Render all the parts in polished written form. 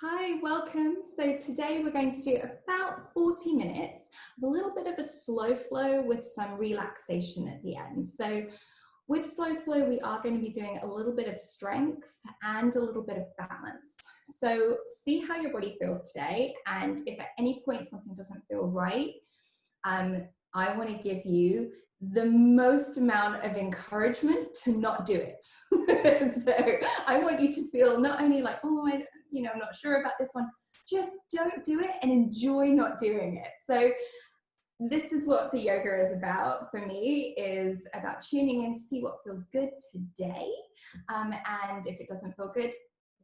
Hi, welcome. So today we're going to do about 40 minutes of a little bit of a slow flow with some relaxation at the end. So with slow flow, we are going to be doing a little bit of strength and a little bit of balance. So see how your body feels today. And if at any point something doesn't feel right, I want to give you the most amount of encouragement to not do it. So I want you to feel not only like, oh, I'm not sure about this one, just don't do it and enjoy not doing it. So this is what the yoga is about for me, is about tuning in to see what feels good today. And if it doesn't feel good,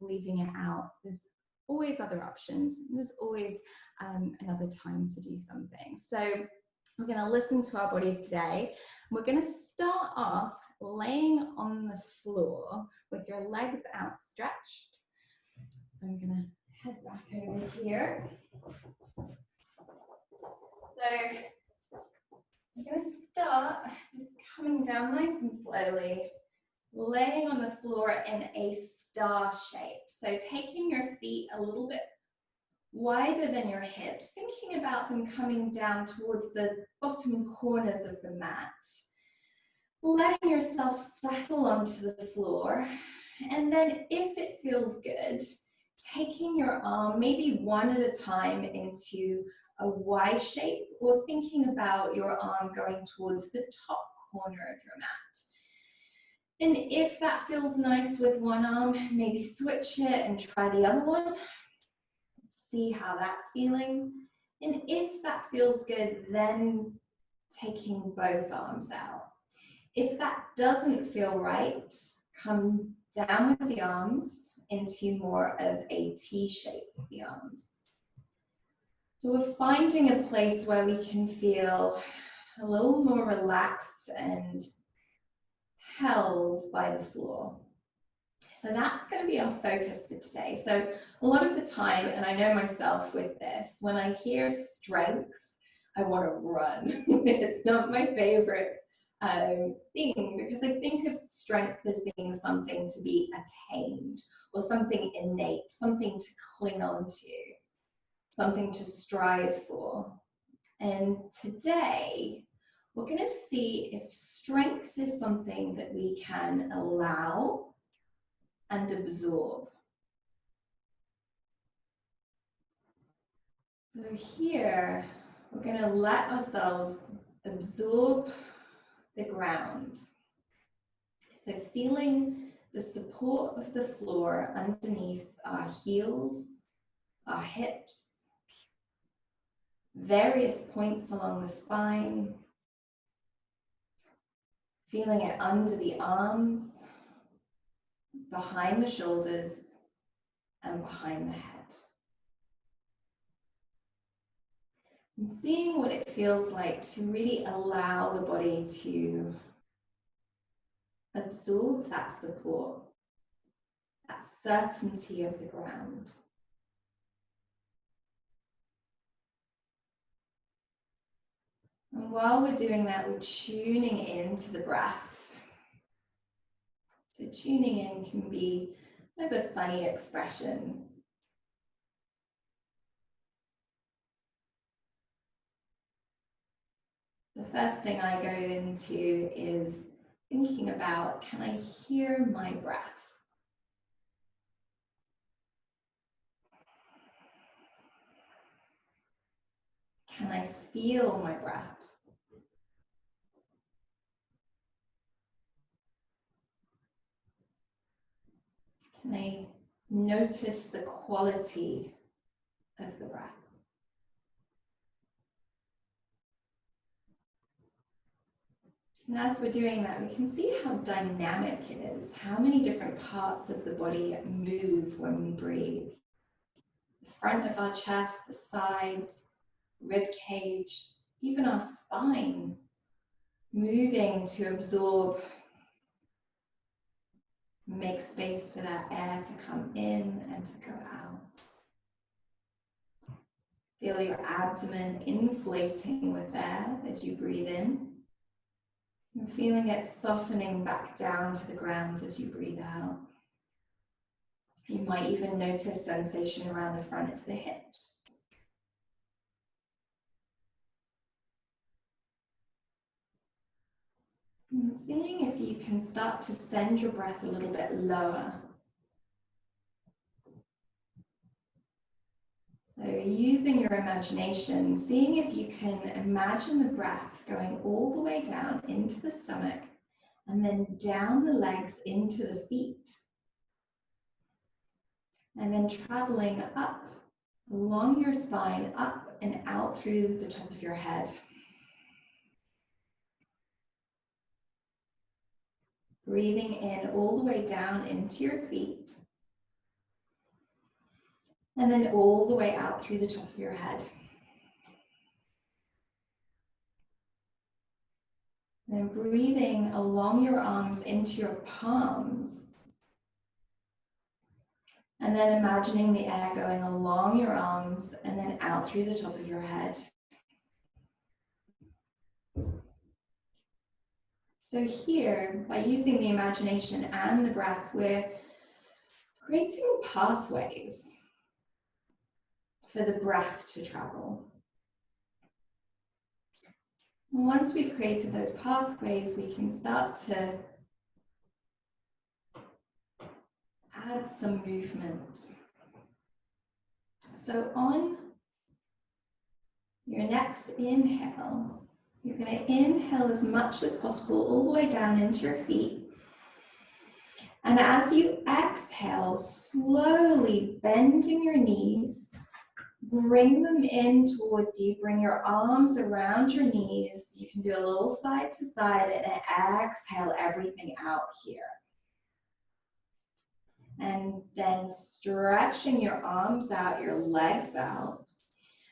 leaving it out. There's always other options. There's always another time to do something. So we're going to listen to our bodies today. We're going to start off laying on the floor with your legs outstretched. So I'm going to head back over here. So I'm going to start just coming down nice and slowly, laying on the floor in a star shape. So taking your feet a little bit wider than your hips, thinking about them coming down towards the bottom corners of the mat. Letting yourself settle onto the floor. And then if it feels good, taking your arm maybe one at a time into a Y shape, or thinking about your arm going towards the top corner of your mat. And if that feels nice with one arm, maybe switch it and try the other one. See how that's feeling. And if that feels good, then taking both arms out. If that doesn't feel right, come down with the arms into more of a T shape with the arms. So we're finding a place where we can feel a little more relaxed and held by the floor. So that's going to be our focus for today. So a lot of the time, and I know myself with this, when I hear strength, I want to run. It's not my favorite thing, because I think of strength as being something to be attained, or something innate, something to cling on to, something to strive for. And today we're going to see if strength is something that we can allow and absorb. So here we're going to let ourselves absorb the ground. So feeling the support of the floor underneath our heels, our hips, various points along the spine, feeling it under the arms, behind the shoulders, and behind the head. And seeing what it feels like to really allow the body to absorb that support, that certainty of the ground. And while we're doing that, we're tuning into the breath. So tuning in can be kind of a funny expression. The first thing I go into is thinking about, can I hear my breath? Can I feel my breath? Can I notice the quality of the breath? And as we're doing that, we can see how dynamic it is, how many different parts of the body move when we breathe. The front of our chest, the sides, rib cage, even our spine, moving to absorb, make space for that air to come in and to go out. Feel your abdomen inflating with air as you breathe in, and feeling it softening back down to the ground as you breathe out. You might even notice sensation around the front of the hips. And seeing if you can start to send your breath a little bit lower. So using your imagination, seeing if you can imagine the breath going all the way down into the stomach and then down the legs into the feet. And then traveling up along your spine, up and out through the top of your head. Breathing in all the way down into your feet. And then all the way out through the top of your head. Then breathing along your arms into your palms. And then imagining the air going along your arms and then out through the top of your head. So here, by using the imagination and the breath, we're creating pathways for the breath to travel. And once we've created those pathways, we can start to add some movement. So on your next inhale, you're going to inhale as much as possible all the way down into your feet. And as you exhale, slowly bending your knees, bring them in towards you. Bring your arms around your knees. You can do a little side to side and exhale everything out here. And then stretching your arms out, your legs out.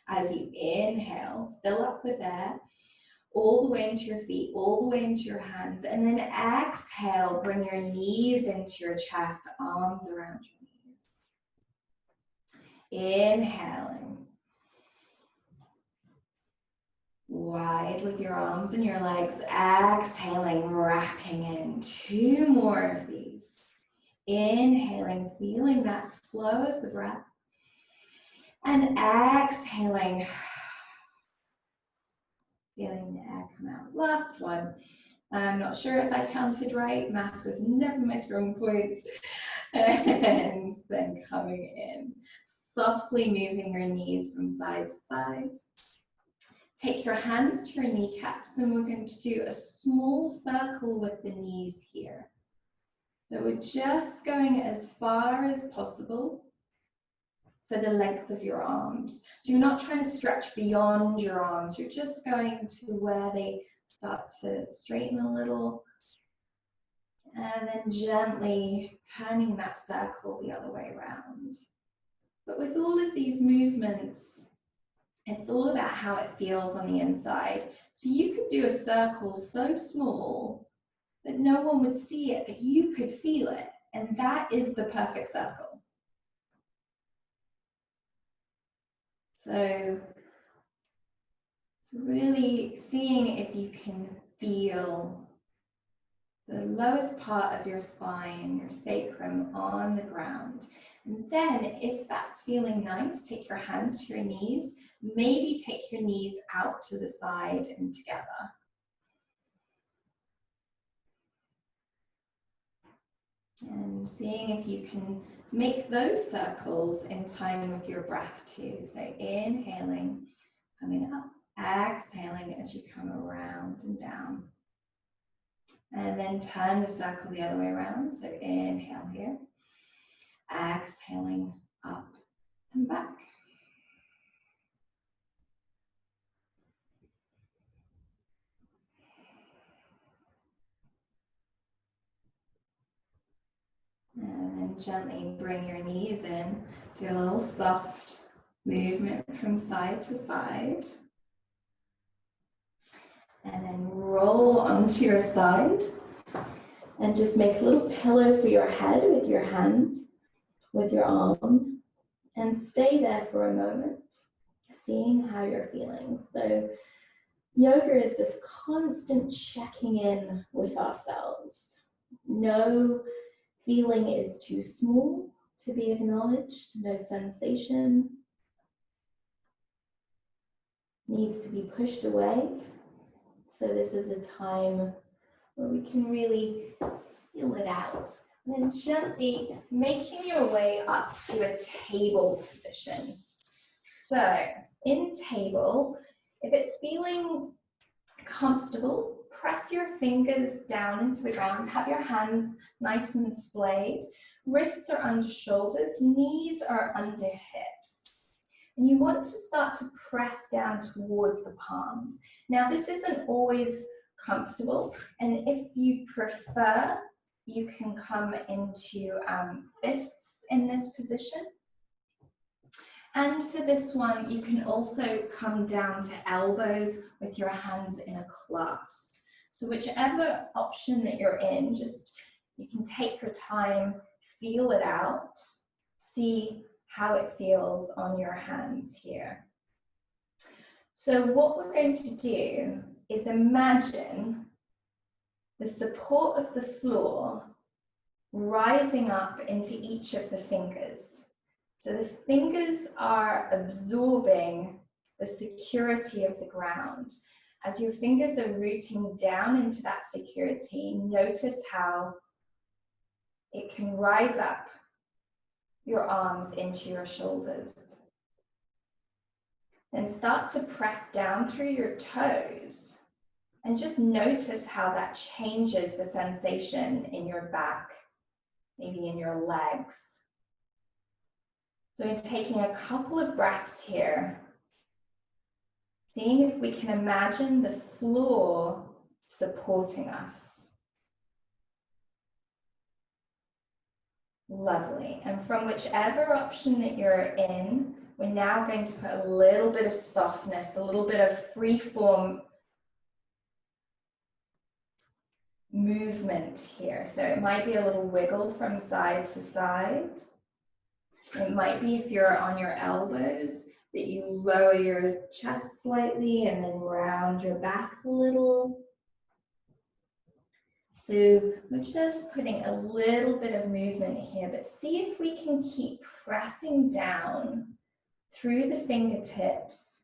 As you inhale, fill up with air, all the way into your feet, all the way into your hands. And then exhale, bring your knees into your chest, arms around your knees. Inhaling. Wide with your arms and your legs. Exhaling, wrapping in. 2 more of these. Inhaling, feeling that flow of the breath. And exhaling, feeling the air come out. Last one. I'm not sure if I counted right. Math was never my strong point. And then coming in. Softly moving your knees from side to side. Take your hands to your kneecaps and we're going to do a small circle with the knees here. So we're just going as far as possible for the length of your arms. So you're not trying to stretch beyond your arms. You're just going to where they start to straighten a little. And then gently turning that circle the other way around. But with all of these movements, it's all about how it feels on the inside. So you could do a circle so small that no one would see it, but you could feel it. And that is the perfect circle. So really seeing if you can feel the lowest part of your spine, your sacrum, on the ground. And then if that's feeling nice, take your hands to your knees. Maybe take your knees out to the side and together. And seeing if you can make those circles in time with your breath too. So inhaling, coming up, exhaling as you come around and down. And then turn the circle the other way around. So inhale here, exhaling up and back. And then gently bring your knees in. Do a little soft movement from side to side. And then roll onto your side. And just make a little pillow for your head with your hands, with your arm. And stay there for a moment, seeing how you're feeling. So yoga is this constant checking in with ourselves. No feeling is too small to be acknowledged, no sensation needs to be pushed away. So this is a time where we can really feel it out. And then gently making your way up to a table position. So in table, if it's feeling comfortable, press your fingers down into the ground, have your hands nice and splayed, wrists are under shoulders, knees are under hips. And you want to start to press down towards the palms. Now this isn't always comfortable, and if you prefer, you can come into fists in this position. And for this one, you can also come down to elbows with your hands in a clasp. So whichever option that you're in, just you can take your time, feel it out, see how it feels on your hands here. So what we're going to do is imagine the support of the floor rising up into each of the fingers. So the fingers are absorbing the security of the ground. As your fingers are rooting down into that security, notice how it can rise up your arms into your shoulders. Then start to press down through your toes and just notice how that changes the sensation in your back, maybe in your legs. So taking a couple of breaths here, seeing if we can imagine the floor supporting us. Lovely. And from whichever option that you're in, we're now going to put a little bit of softness, a little bit of free form movement here. So it might be a little wiggle from side to side. It might be if you're on your elbows that you lower your chest slightly and then round your back a little. So we're just putting a little bit of movement here, but see if we can keep pressing down through the fingertips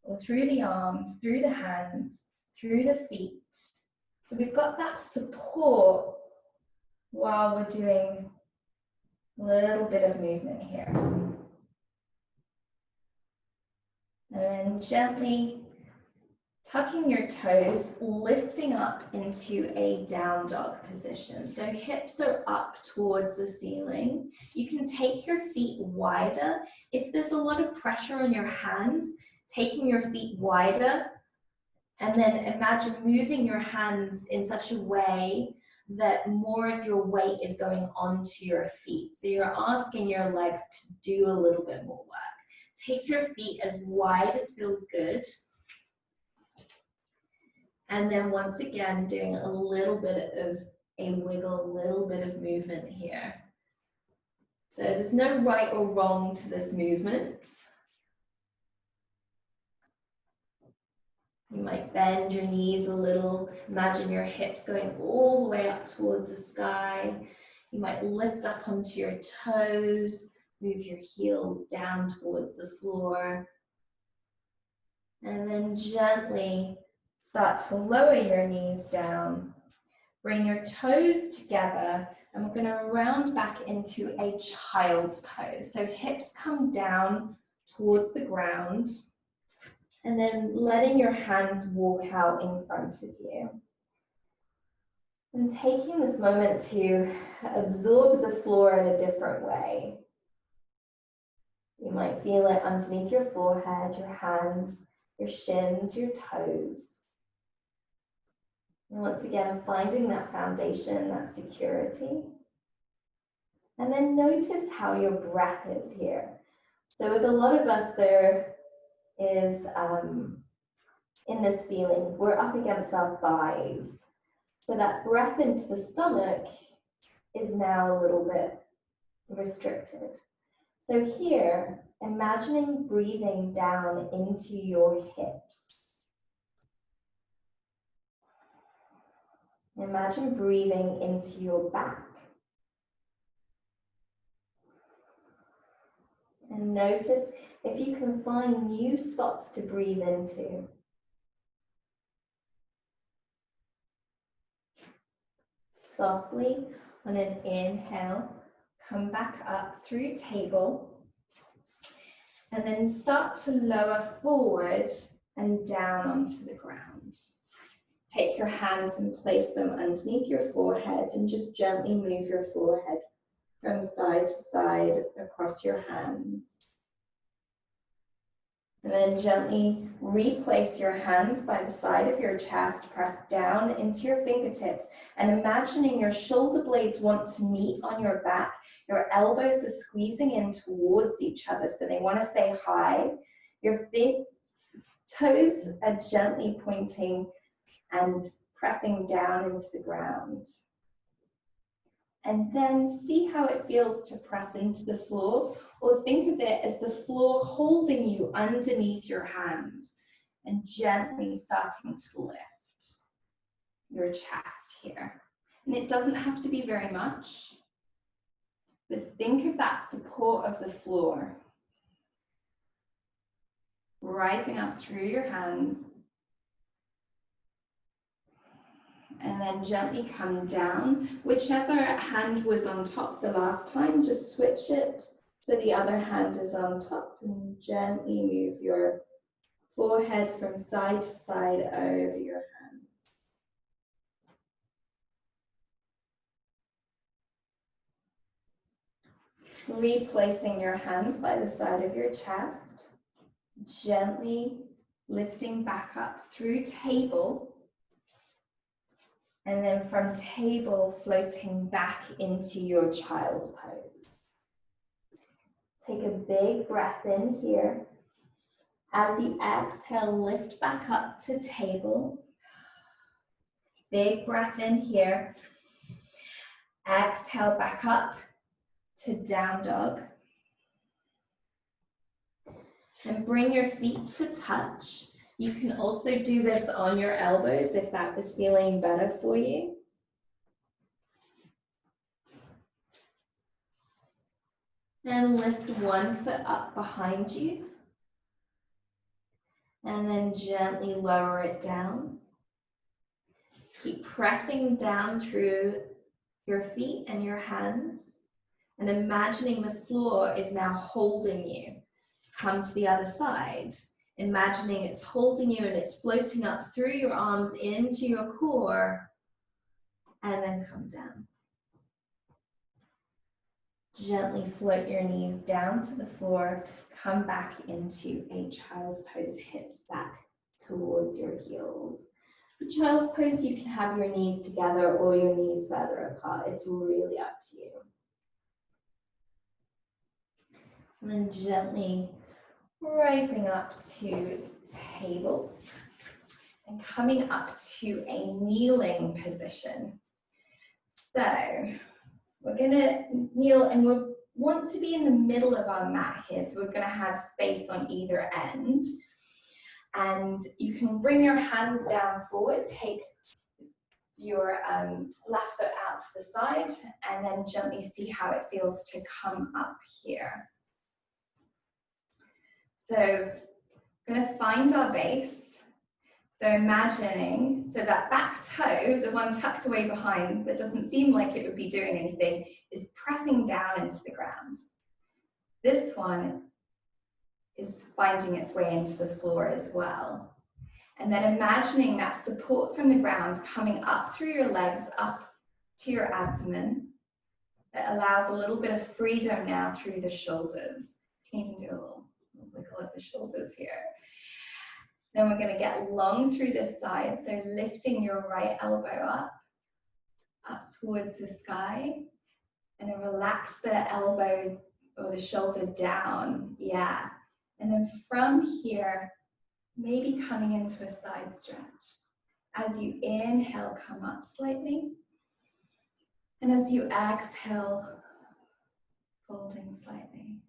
or through the arms, through the hands, through the feet. So we've got that support while we're doing a little bit of movement here. And then gently tucking your toes, lifting up into a down dog position. So hips are up towards the ceiling. You can take your feet wider. If there's a lot of pressure on your hands, taking your feet wider, and then imagine moving your hands in such a way that more of your weight is going onto your feet. So you're asking your legs to do a little bit more work. Take your feet as wide as feels good. And then once again, doing a little bit of a wiggle, a little bit of movement here. So there's no right or wrong to this movement. You might bend your knees a little. Imagine your hips going all the way up towards the sky. You might lift up onto your toes, move your heels down towards the floor. And then gently start to lower your knees down. Bring your toes together, and we're going to round back into a child's pose. So hips come down towards the ground, and then letting your hands walk out in front of you. And taking this moment to absorb the floor in a different way. You might feel it underneath your forehead, your hands, your shins, your toes. And once again, finding that foundation, that security. And then notice how your breath is here. So with a lot of us, there is, in this feeling, we're up against our thighs. So that breath into the stomach is now a little bit restricted. So here, imagining breathing down into your hips. Imagine breathing into your back. And notice if you can find new spots to breathe into. Softly, on an inhale, come back up through table. And then start to lower forward and down onto the ground. Take your hands and place them underneath your forehead and just gently move your forehead from side to side across your hands. And then gently replace your hands by the side of your chest, press down into your fingertips, and imagining your shoulder blades want to meet on your back. Your elbows are squeezing in towards each other, so they want to say hi. Your toes are gently pointing and pressing down into the ground. And then see how it feels to press into the floor, or think of it as the floor holding you underneath your hands and gently starting to lift your chest here. And it doesn't have to be very much, but think of that support of the floor rising up through your hands. And then gently come down. Whichever hand was on top the last time, just switch it so the other hand is on top, and gently move your forehead from side to side over your hands. Replacing your hands by the side of your chest, gently lifting back up through table. And then from table, floating back into your child's pose. Take a big breath in here. As you exhale, lift back up to table. Big breath in here. Exhale back up to down dog. And bring your feet to touch. You can also do this on your elbows if that was feeling better for you. And lift one foot up behind you. And then gently lower it down. Keep pressing down through your feet and your hands. And imagining the floor is now holding you. Come to the other side. Imagining it's holding you and it's floating up through your arms into your core, and then come down. Gently float your knees down to the floor, come back into a child's pose, hips back towards your heels. For child's pose, you can have your knees together or your knees further apart. It's really up to you. And then gently rising up to table and coming up to a kneeling position. So we're gonna kneel and we want to be in the middle of our mat here. So we're gonna have space on either end. And you can bring your hands down forward, take your left foot out to the side, and then gently see how it feels to come up here. So we're going to find our base. So imagining, so that back toe, the one tucked away behind that doesn't seem like it would be doing anything, is pressing down into the ground. This one is finding its way into the floor as well. And then imagining that support from the ground coming up through your legs, up to your abdomen. That allows a little bit of freedom now through the shoulders. You can even do a little wiggle at the shoulders here. Then we're going to get long through this side, so lifting your right elbow up towards the sky, and then relax the elbow or the shoulder down, yeah. And then from here, maybe coming into a side stretch. As you inhale, come up slightly, and as you exhale, folding slightly.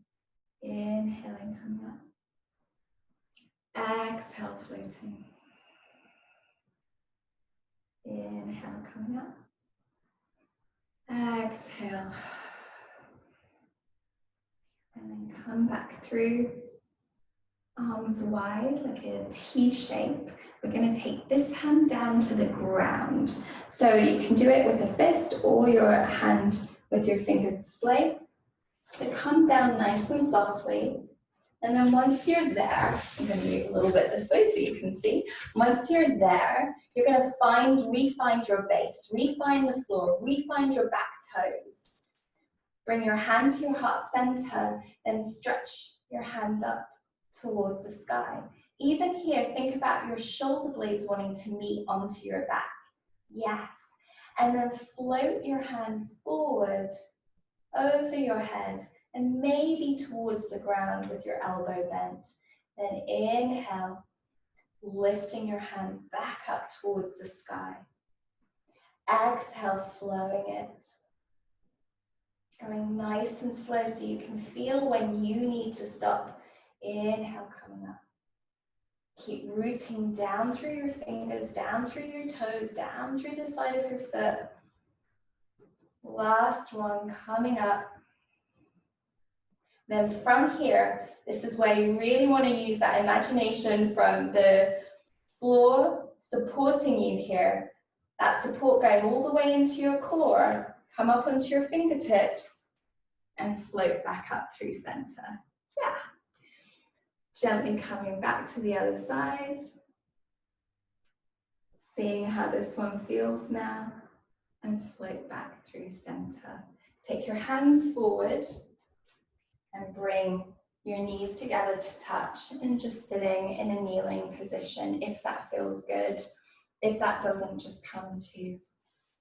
Inhaling, coming up. Exhale, floating. Inhale, coming up. Exhale. And then come back through, arms wide like a T shape. We're going to take this hand down to the ground. So you can do it with a fist or your hand with your finger display. So come down nice and softly. And then once you're there, I'm going to move a little bit this way so you can see. Once you're there, you're going to refine your base, refine the floor, refine your back toes. Bring your hand to your heart center, then stretch your hands up towards the sky. Even here, think about your shoulder blades wanting to meet onto your back. Yes. And then float your hand forward over your head and maybe towards the ground with your elbow bent. Then inhale, lifting your hand back up towards the sky. Exhale, flowing it. Going nice and slow so you can feel when you need to stop. Inhale, coming up. Keep rooting down through your fingers, down through your toes, down through the side of your foot. Last one, coming up. Then from here, this is where you really want to use that imagination from the floor supporting you here. That support going all the way into your core. Come up onto your fingertips and float back up through center. Yeah. Gently coming back to the other side. Seeing how this one feels now. And float back through center. Take your hands forward and bring your knees together to touch and just sitting in a kneeling position if that feels good. If that doesn't, just come to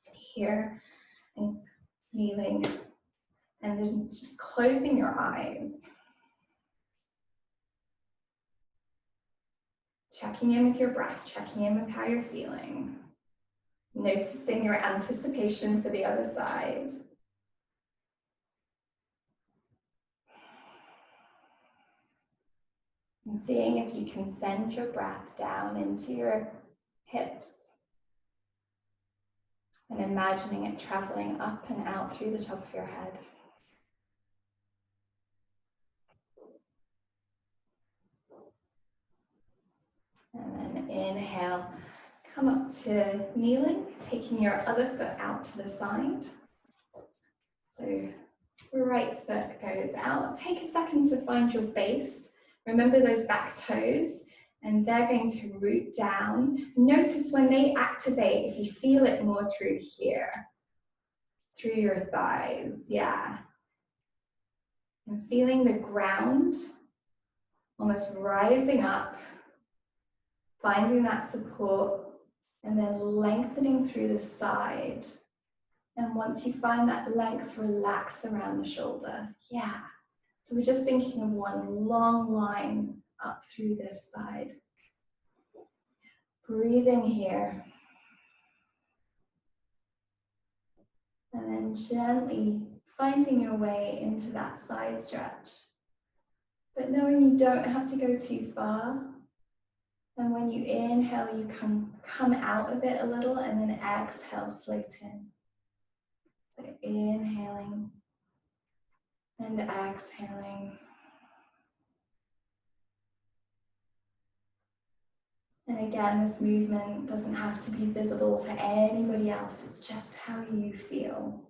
here and kneeling and then just closing your eyes. Checking in with your breath, checking in with how you're feeling. Noticing your anticipation for the other side. And seeing if you can send your breath down into your hips. And imagining it traveling up and out through the top of your head. And then inhale, come up to kneeling, taking your other foot out to the side. So right foot goes out. Take a second to find your base. Remember those back toes, and they're going to root down. Notice when they activate, if you feel it more through here, through your thighs, yeah. And feeling the ground almost rising up, finding that support, and then lengthening through the side. And once you find that length, relax around the shoulder. Yeah. So we're just thinking of one long line up through this side. Breathing here. And then gently finding your way into that side stretch. But knowing you don't have to go too far. And when you inhale, you come out of it a little, and then exhale, float in. So inhaling and exhaling. And again, this movement doesn't have to be visible to anybody else. It's just how you feel.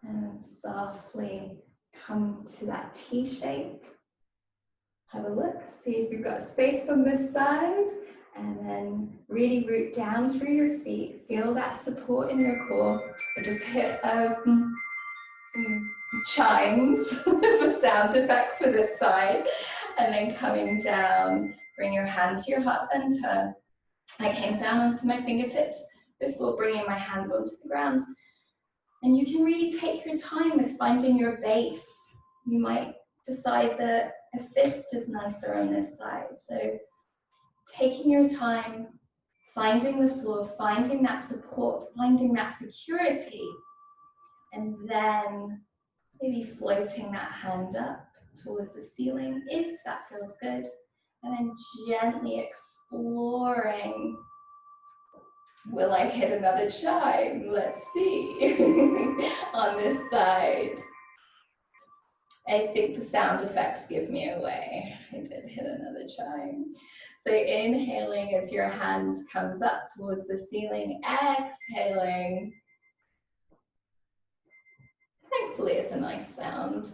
And softly come to that T shape. Have a look, see if you've got space on this side. And then really root down through your feet. Feel that support in your core. I just hit some chimes for sound effects for this side. And then coming down, bring your hand to your heart center. I came down onto my fingertips before bringing my hands onto the ground. And you can really take your time with finding your base. You might decide that a fist is nicer on this side. So taking your time, finding the floor, finding that support, finding that security, and then maybe floating that hand up towards the ceiling if that feels good, and then gently exploring Will I hit another chime? Let's see. On this side. I think the sound effects give me away. I did hit another chime. So inhaling as your hand comes up towards the ceiling, exhaling. Thankfully, it's a nice sound.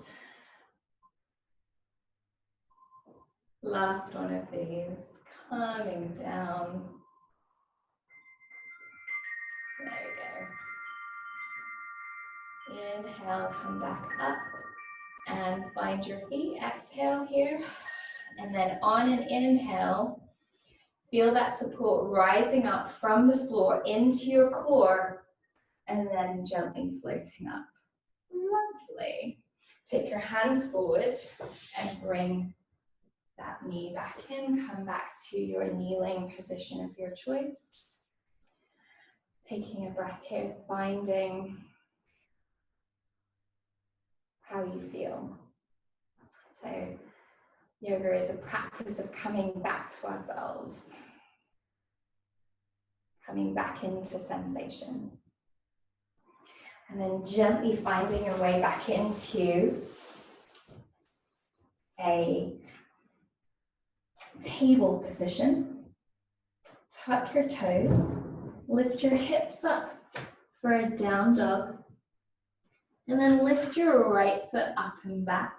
Last one of these, coming down. There we go. Inhale, come back up and find your feet. Exhale here. And then on an inhale, feel that support rising up from the floor into your core and then gently floating up. Lovely. Take your hands forward and bring that knee back in. Come back to your kneeling position of your choice. Taking a breath here, finding how you feel. So yoga is a practice of coming back to ourselves, coming back into sensation. And then gently finding your way back into a table position. Tuck your toes, lift your hips up for a down dog, and then lift your right foot up and back.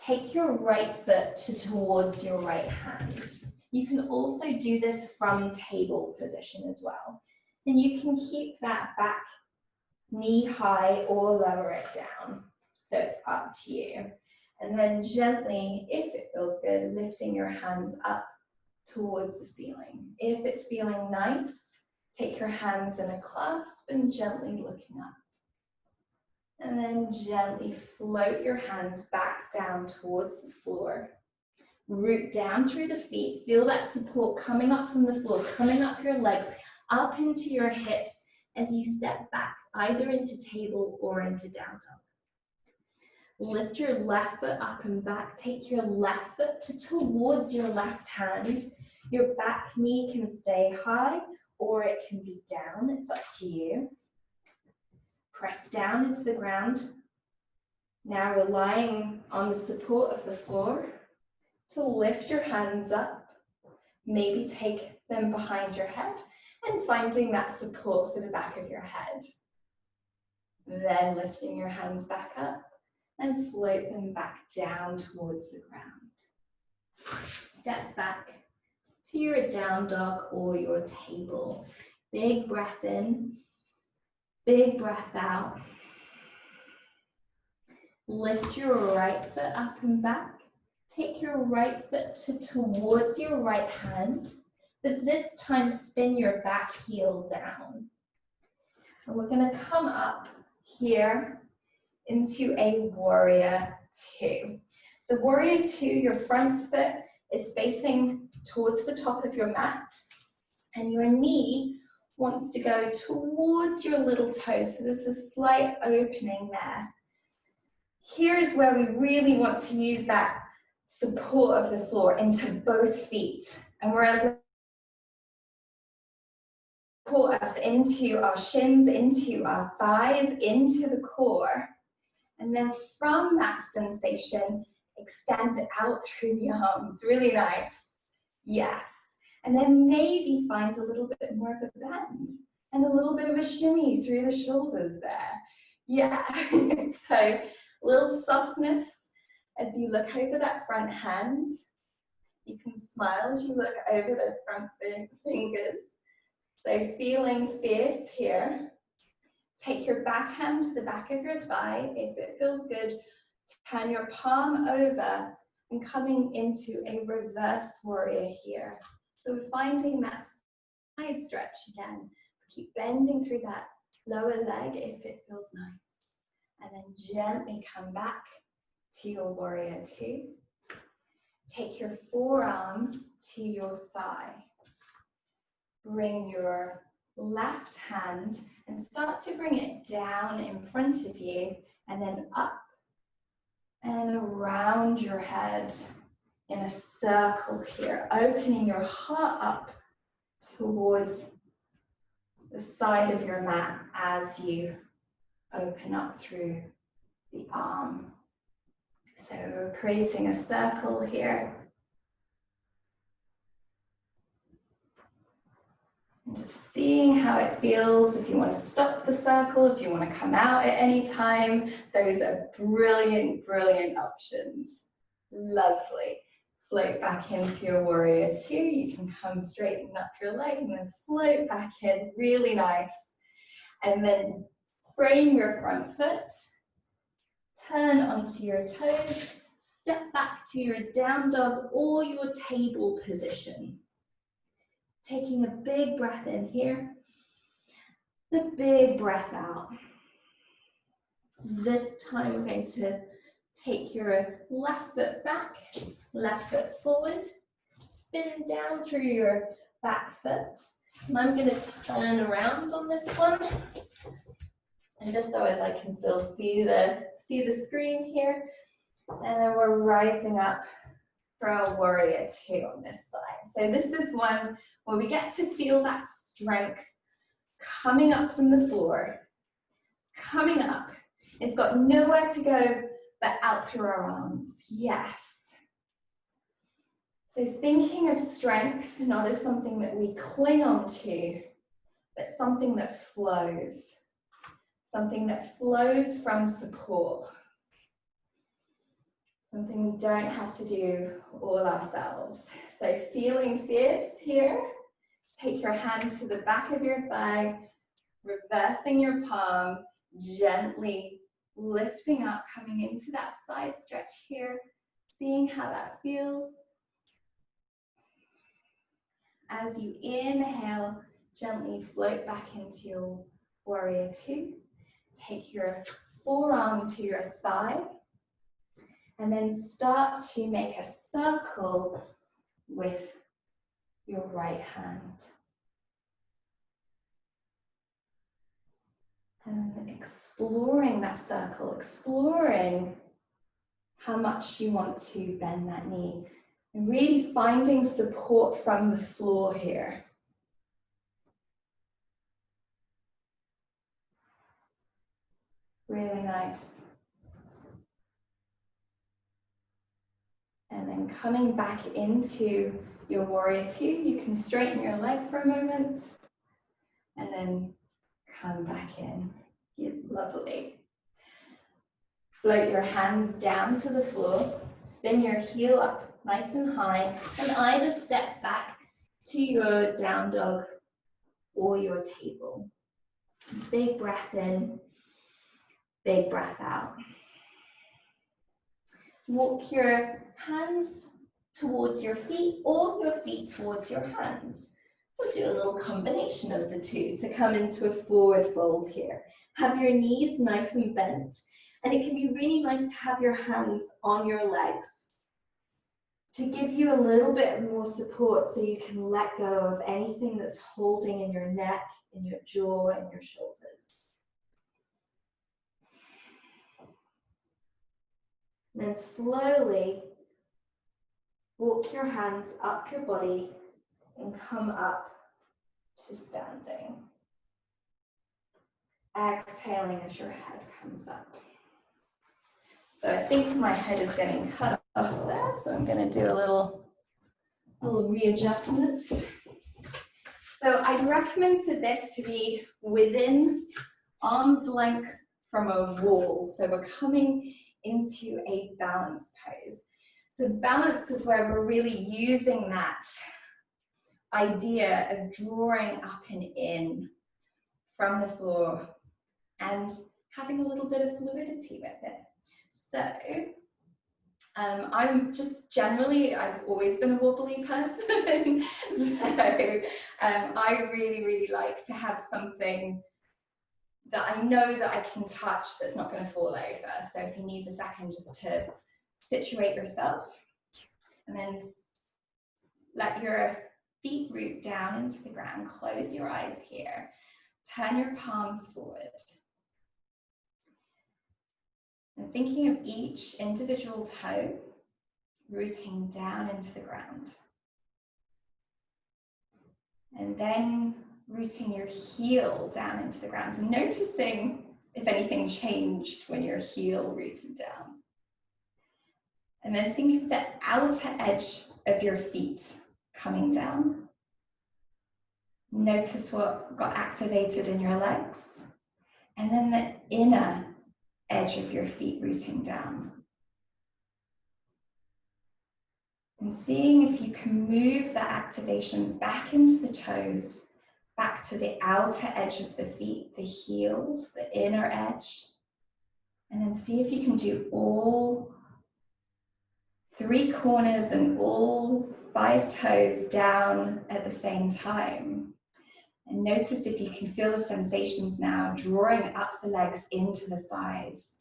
Take your right foot towards your right hand. You can also do this from table position as well. And you can keep that back knee high or lower it down. So it's up to you. And then gently, if it feels good, lifting your hands up towards the ceiling. If it's feeling nice, take your hands in a clasp and gently looking up. And then gently float your hands back down towards the floor. Root down through the feet. Feel that support coming up from the floor, coming up your legs, up into your hips as you step back, either into table or into down dog. Lift your left foot up and back. Take your left foot towards your left hand. Your back knee can stay high or it can be down. It's up to you. Press down into the ground. Now relying on the support of the floor to lift your hands up. Maybe take them behind your head and finding that support for the back of your head. Then lifting your hands back up and float them back down towards the ground. Step back to your down dog or your table. Big breath in, big breath out. Lift your right foot up and back. Take your right foot towards your right hand, but this time spin your back heel down. And we're going to come up here into a warrior two. So warrior two, your front foot is facing towards the top of your mat, and your knee wants to go towards your little toe. So there's a slight opening there. Here is where we really want to use that support of the floor into both feet. And we're going to support us into our shins, into our thighs, into the core. And then from that sensation, extend out through the arms. Really nice. Yes. And then maybe find a little bit more of a bend and a little bit of a shimmy through the shoulders there. Yeah. So little softness as you look over that front hand. You can smile as you look over the front fingers. So feeling fierce here. Take your back hand to the back of your thigh. If it feels good, turn your palm over and coming into a reverse warrior here. So we're finding that side stretch again. Keep bending through that lower leg if it feels nice. And then gently come back to your warrior two. Take your forearm to your thigh. Bring your left hand and start to bring it down in front of you and then up and around your head in a circle here, opening your heart up towards the side of your mat as you open up through the arm. So we're creating a circle here. And just seeing how it feels. If you want to stop the circle, if you want to come out at any time, those are brilliant, brilliant options. Lovely. Float back into your warrior two. You can come straighten up your leg and then float back in. Really nice. And then frame your front foot. Turn onto your toes. Step back to your down dog or your table position. Taking a big breath in here, a big breath out. This time we're going to take your left foot back, left foot forward, spin down through your back foot. And I'm going to turn around on this one. And just so as I can still see the screen here. And then we're rising up for our warrior two on this side. So this is one where we get to feel that strength coming up from the floor, coming up. It's got nowhere to go but out through our arms. Yes. So thinking of strength not as something that we cling on to, but something that flows. Something that flows from support. Something we don't have to do all ourselves. So feeling fierce here, take your hand to the back of your thigh, reversing your palm, gently lifting up, coming into that side stretch here, seeing how that feels. As you inhale, gently float back into your warrior two. Take your forearm to your thigh. And then start to make a circle with your right hand. And exploring that circle, exploring how much you want to bend that knee. And really finding support from the floor here. Really nice. And then coming back into your warrior two, you can straighten your leg for a moment and then come back in. Yeah, lovely. Float your hands down to the floor, spin your heel up nice and high, and either step back to your down dog or your table. Big breath in, big breath out. Walk your hands towards your feet or your feet towards your hands. We'll do a little combination of the two to come into a forward fold here. Have your knees nice and bent, and it can be really nice to have your hands on your legs to give you a little bit more support so you can let go of anything that's holding in your neck, in your jaw, and your shoulders. Then slowly walk your hands up your body and come up to standing. Exhaling as your head comes up. So I think my head is getting cut off there, so I'm going to do a little readjustment. So I'd recommend for this to be within arm's length from a wall. So we're coming into a balance pose. So balance is where we're really using that idea of drawing up and in from the floor and having a little bit of fluidity with it. So I'm just generally, I've always been a wobbly person. So I really, really like to have something that I know that I can touch that's not going to fall over. So if you need a second just to situate yourself, and then let your feet root down into the ground. Close your eyes here. Turn your palms forward. And thinking of each individual toe rooting down into the ground. And then rooting your heel down into the ground and noticing if anything changed when your heel rooted down. And then think of the outer edge of your feet coming down. Notice what got activated in your legs. And then the inner edge of your feet rooting down. And seeing if you can move that activation back into the toes, back to the outer edge of the feet, the heels, the inner edge. And then see if you can do all 3 corners and all 5 toes down at the same time. And notice if you can feel the sensations now drawing up the legs into the thighs.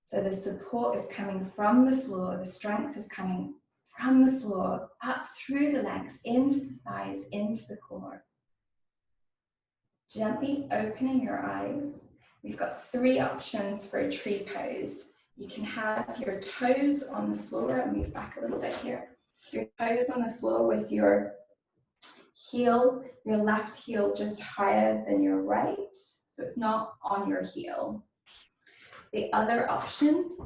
So the support is coming from the floor, the strength is coming from the floor, up through the legs, into the thighs, into the core. Gently opening your eyes. We've got 3 options for a tree pose. You can have your toes on the floor, and move back a little bit here. Your toes on the floor with your heel, your left heel just higher than your right, so it's not on your heel. The other option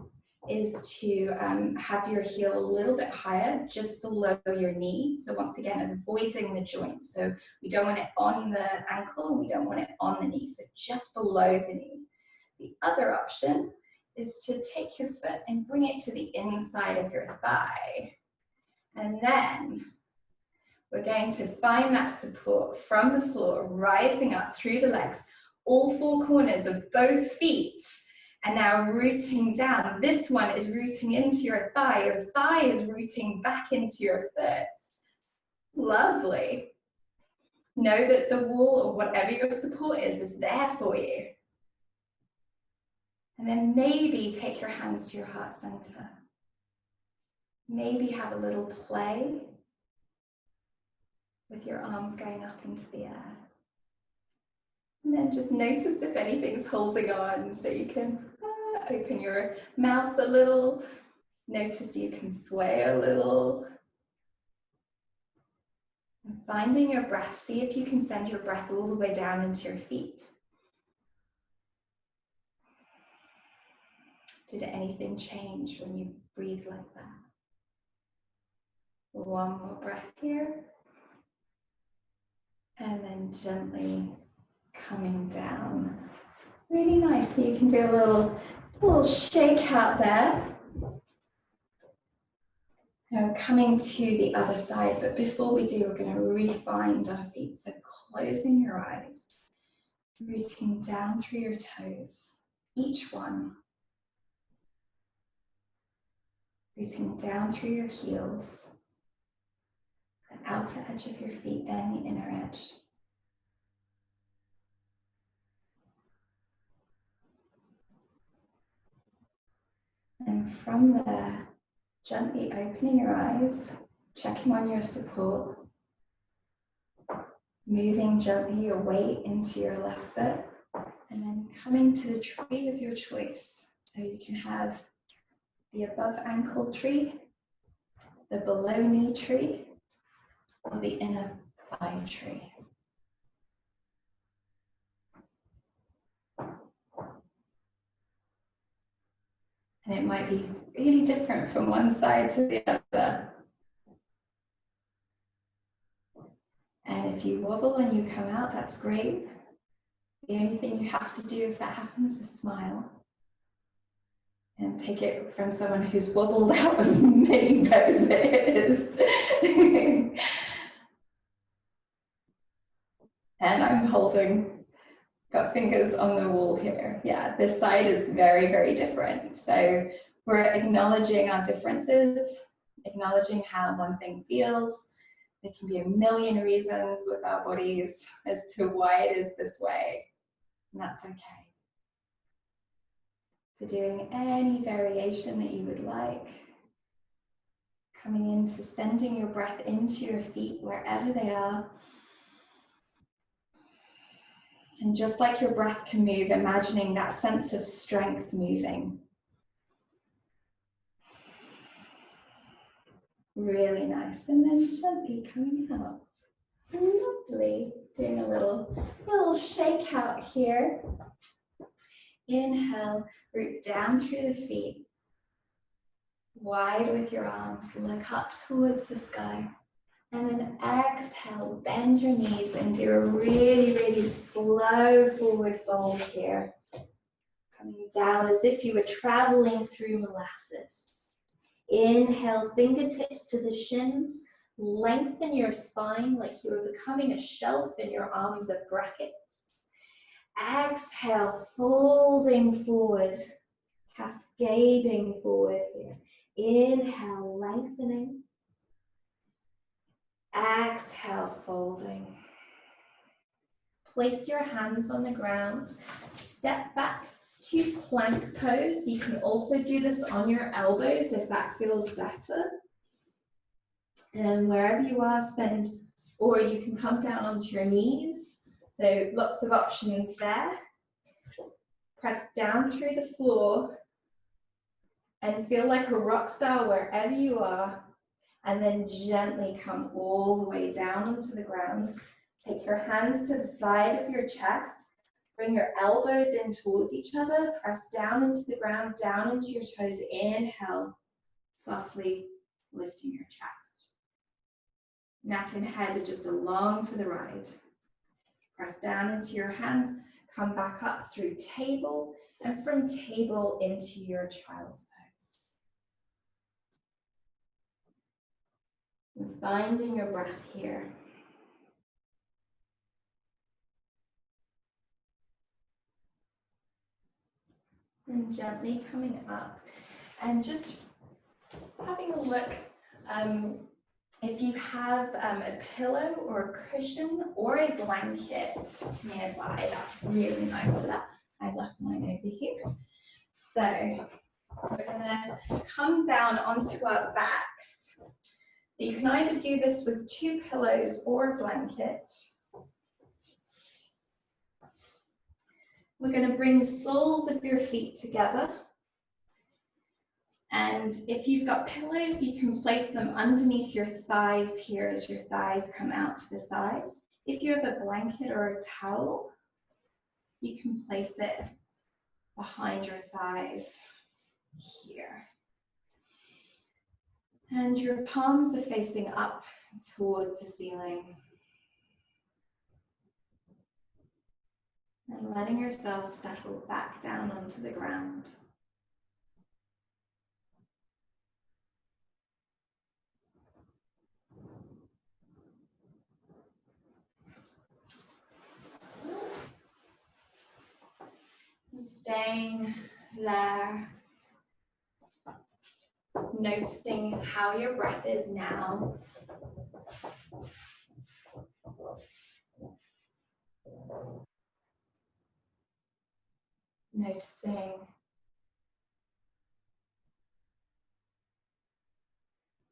is to have your heel a little bit higher, just below your knee. So once again, avoiding the joint. So we don't want it on the ankle, and we don't want it on the knee, so just below the knee. The other option is to take your foot and bring it to the inside of your thigh. And then we're going to find that support from the floor, rising up through the legs, all 4 corners of both feet, and now rooting down. This one is rooting into your thigh is rooting back into your foot. Lovely. Know that the wall, or whatever your support is there for you. And then maybe take your hands to your heart center. Maybe have a little play with your arms going up into the air. And then just notice if anything's holding on, so you can open your mouth a little. Notice you can sway a little. And finding your breath, see if you can send your breath all the way down into your feet. Did anything change when you breathe like that? One more breath here. And then gently coming down. Really nice. So you can do a little shake out there. Now coming to the other side, but before we do, we're going to re-find our feet. So closing your eyes, rooting down through your toes, each one. Rooting down through your heels, the outer edge of your feet, then the inner edge. And from there, gently opening your eyes, checking on your support, moving gently your weight into your left foot, and then coming to the tree of your choice. So you can have the above ankle tree, the below knee tree, or the inner thigh tree. And it might be really different from one side to the other. And if you wobble and you come out, that's great. The only thing you have to do if that happens is smile. And take it from someone who's wobbled out of many poses. And I'm got fingers on the wall here. Yeah, this side is very, very different. So we're acknowledging our differences, acknowledging how one thing feels. There can be a million reasons with our bodies as to why it is this way, and that's okay. So doing any variation that you would like, coming into sending your breath into your feet wherever they are. And just like your breath can move, imagining that sense of strength moving. Really nice. And then gently coming out. Lovely. Doing a little shake out here. Inhale, root down through the feet. Wide with your arms, look up towards the sky. And then exhale, bend your knees and do a really, really slow forward fold here. Coming down as if you were traveling through molasses. Inhale, fingertips to the shins. Lengthen your spine like you are becoming a shelf and your arms are brackets. Exhale, folding forward, cascading forward here. Inhale, lengthening. Exhale, folding. Place your hands on the ground. Step back to plank pose. You can also do this on your elbows if that feels better. And wherever you are, or you can come down onto your knees. So lots of options there. Press down through the floor and feel like a rock star wherever you are. And then gently come all the way down onto the ground. Take your hands to the side of your chest. Bring your elbows in towards each other. Press down into the ground, down into your toes. Inhale, softly lifting your chest. Neck and head are just along for the ride. Press down into your hands. Come back up through table, and from table into your child's pose. And finding your breath here. And gently coming up and just having a look if you have a pillow or a cushion or a blanket nearby. That's really nice for that. I left mine over here. So we're gonna come down onto our backs. So you can either do this with 2 pillows or a blanket. We're going to bring the soles of your feet together. And if you've got pillows, you can place them underneath your thighs here as your thighs come out to the side. If you have a blanket or a towel, you can place it behind your thighs here. And your palms are facing up towards the ceiling. And letting yourself settle back down onto the ground. And staying there, noticing how your breath is now. Noticing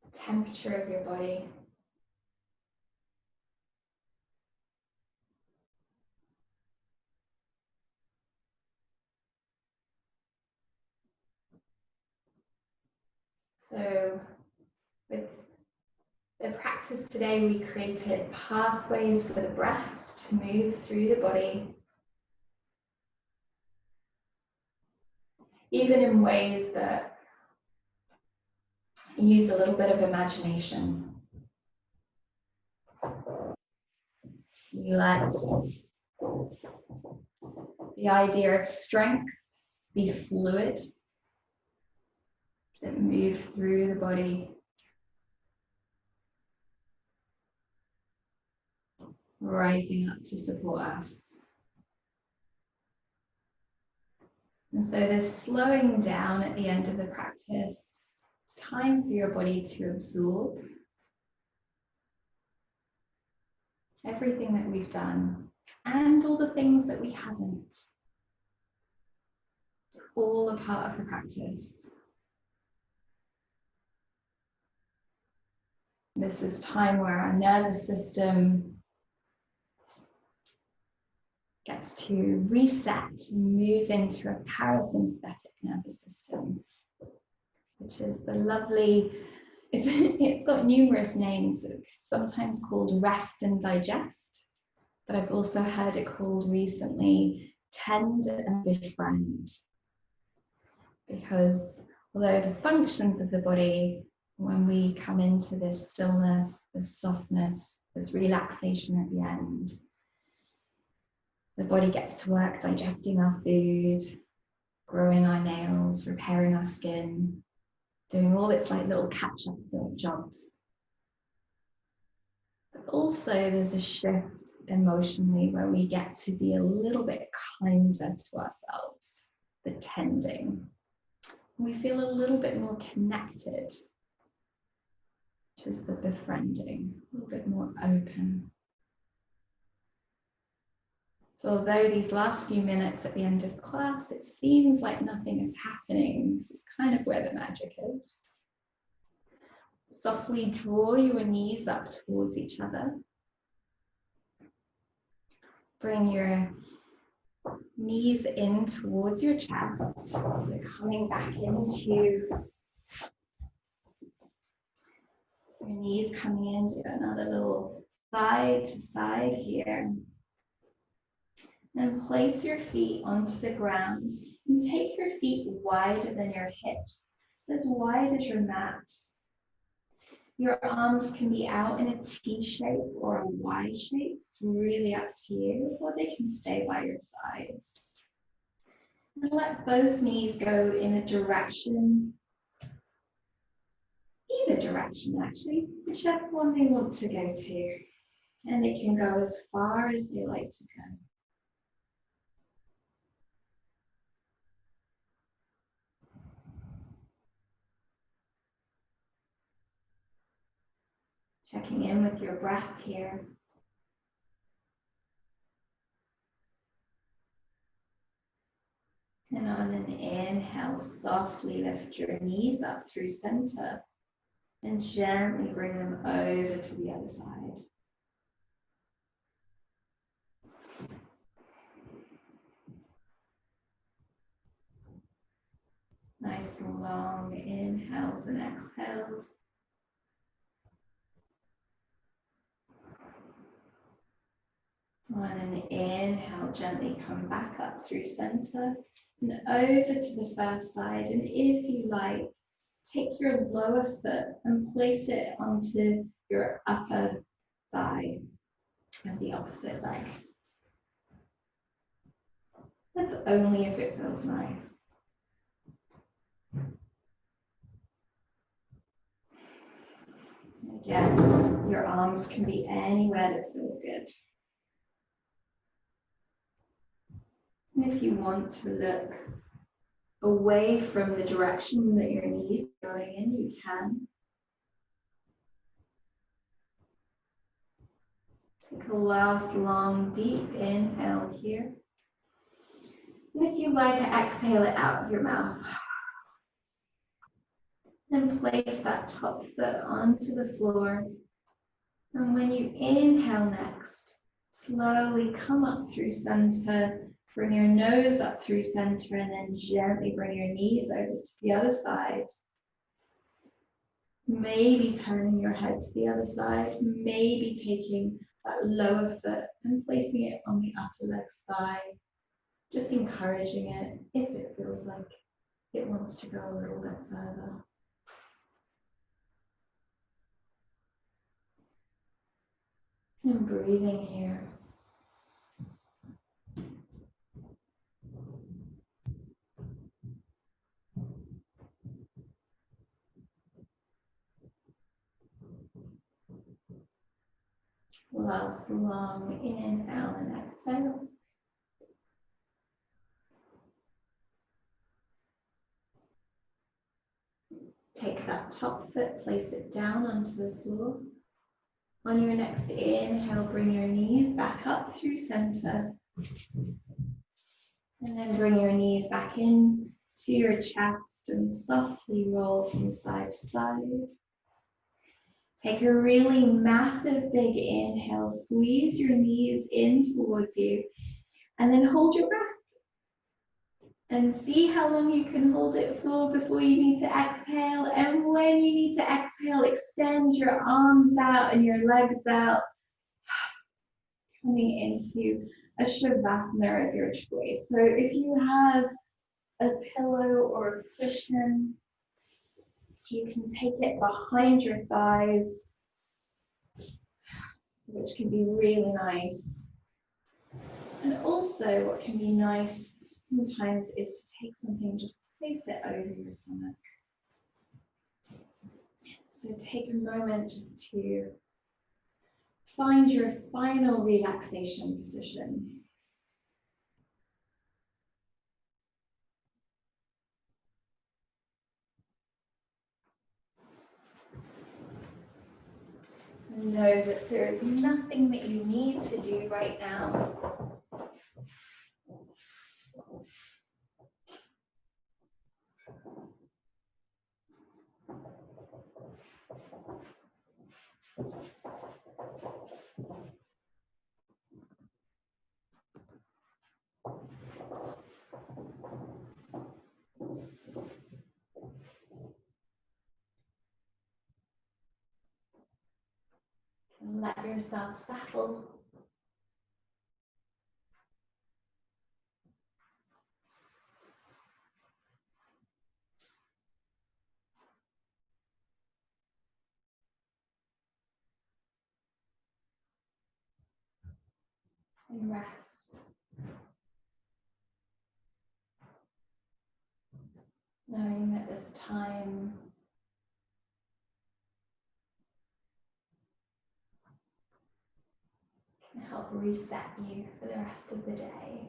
the temperature of your body. So with the practice today, we created pathways for the breath to move through the body, even in ways that use a little bit of imagination. We let the idea of strength be fluid as it moves through the body, rising up to support us. And so this slowing down at the end of the practice, it's time for your body to absorb everything that we've done and all the things that we haven't. It's all a part of the practice. This is time where our nervous system gets to reset and move into a parasympathetic nervous system, which is the lovely It's got numerous names. It's sometimes called rest and digest, but I've also heard it called recently tend and befriend. Because although the functions of the body, when we come into this stillness, this softness, this relaxation at the end, the body gets to work digesting our food, growing our nails, repairing our skin, doing all its like little catch-up jobs. But also there's a shift emotionally where we get to be a little bit kinder to ourselves, the tending. We feel a little bit more connected, which is the befriending, a little bit more open. So although these last few minutes at the end of class, it seems like nothing is happening, this is kind of where the magic is. Softly draw your knees up towards each other. Bring your knees in towards your chest. You're coming back into your knees coming in. Do another little side to side here. Then place your feet onto the ground and take your feet wider than your hips, as wide as your mat. Your arms can be out in a T shape or a Y shape. It's really up to you, or they can stay by your sides. And let both knees go in a direction, either direction actually, whichever one they want to go to. And they can go as far as they like to go. Checking in with your breath here. And on an inhale, softly lift your knees up through center and gently bring them over to the other side. Nice long inhales and exhales. On an inhale, gently come back up through center and over to the first side. And if you like, take your lower foot and place it onto your upper thigh of the opposite leg. That's only if it feels nice. Again, your arms can be anywhere that feels good. And if you want to look away from the direction that your knees are going in, you can. Take a last long, deep inhale here. And if you like, exhale it out of your mouth. Then place that top foot onto the floor. And when you inhale next, slowly come up through center, bring your nose up through center, and then gently bring your knees over to the other side. Maybe turning your head to the other side, maybe taking that lower foot and placing it on the upper leg's thigh. Just encouraging it if it feels like it wants to go a little bit further. And breathing here. Last long inhale and exhale. Take that top foot, place it down onto the floor. On your next inhale, bring your knees back up through center. And then bring your knees back in to your chest and softly roll from side to side. Take a really massive big inhale, squeeze your knees in towards you, and then hold your breath. And see how long you can hold it for before you need to exhale. And when you need to exhale, extend your arms out and your legs out, coming into a Shavasana of your choice. So if you have a pillow or a cushion, you can take it behind your thighs, which can be really nice. And also what can be nice sometimes is to take something, just place it over your stomach. So take a moment just to find your final relaxation position. Know that there is nothing that you need to do right now. Let yourself settle. And rest. Knowing that this time can help reset you for the rest of the day.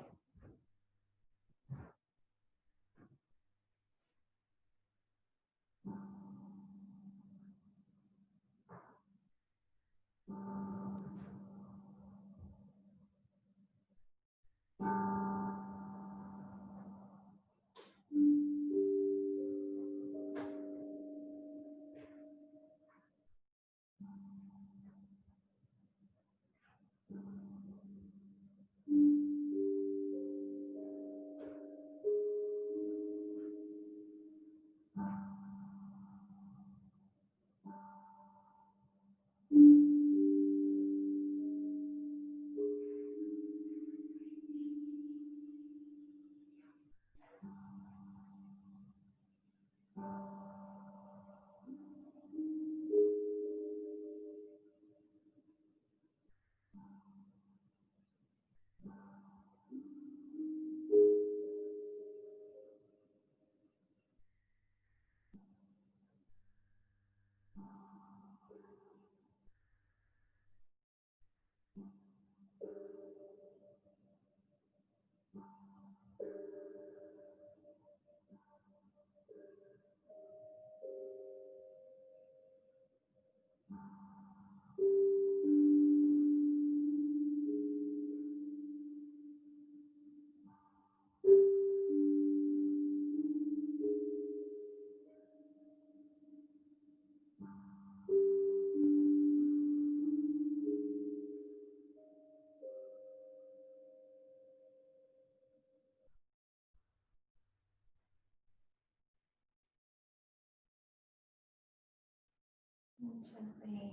And gently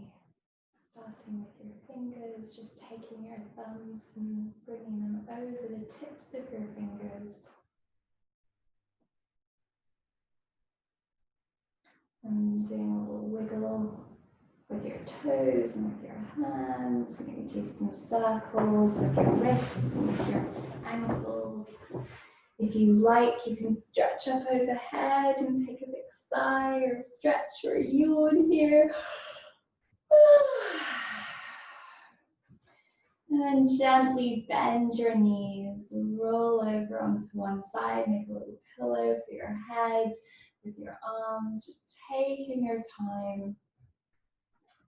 starting with your fingers, just taking your thumbs and bringing them over the tips of your fingers. And doing a little wiggle with your toes and with your hands. Maybe do some circles with your wrists and with your ankles. If you like, you can stretch up overhead and take a big sigh or stretch or yawn here. And gently bend your knees, roll over onto one side, make a little pillow for your head with your arms, just taking your time,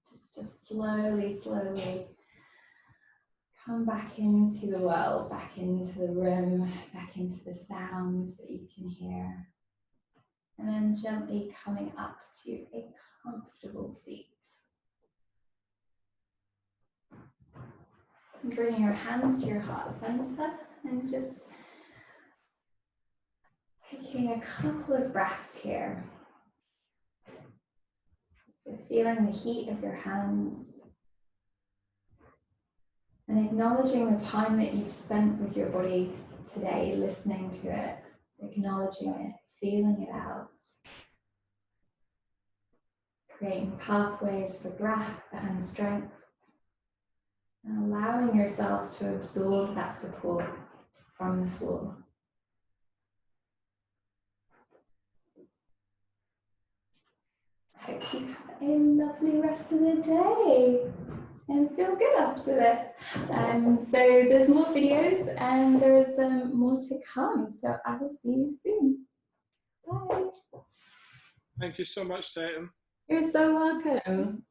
just to slowly come back into the world, back into the room, back into the sounds that you can hear. And then gently coming up to a comfortable seat. And bringing your hands to your heart center and just taking a couple of breaths here. So feeling the heat of your hands and acknowledging the time that you've spent with your body today, listening to it, acknowledging it, feeling it out. Creating pathways for breath and strength. And allowing yourself to absorb that support from the floor. I hope you have a lovely rest of the day and feel good after this. So there's more videos and there is more to come. So I will see you soon. Bye. Thank you so much, Tatum. You're so welcome.